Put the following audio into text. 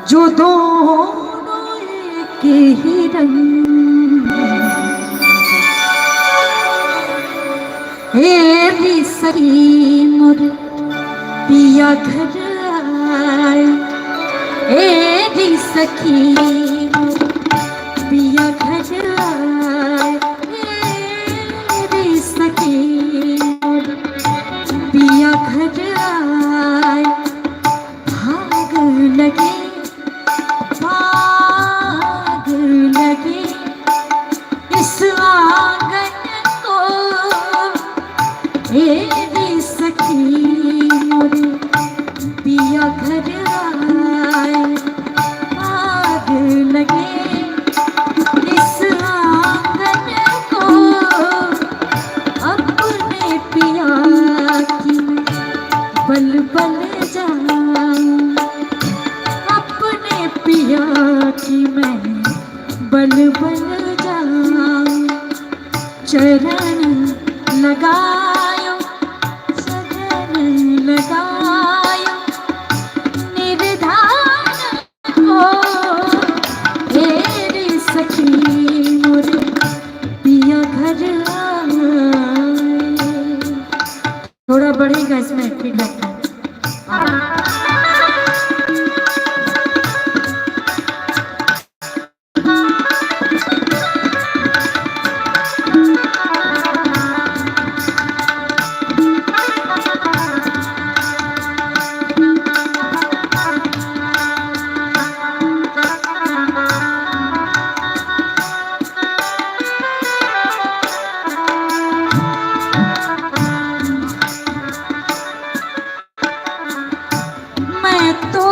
जो दोनों एक ही रंग, हेरी सखी मोर पिया घर आए, हेरी सखी मोर पिया घर आए, हेरी सखी मोर पिया घर आए। भाग लगे भाग लगे इस आंगन को, हेरी सखी मोर पिया घर आए। भाग लगे इस आंगन को, अपने पिया की बल बल जाऊं, अपने पिया की मैं बल बल जाऊं। चरण लगायो शरण लगायो निर्धान को, हेरी सखी मोर पिया घर आए। थोड़ा बढ़ेगा इसमें फीडबैक। मैं तो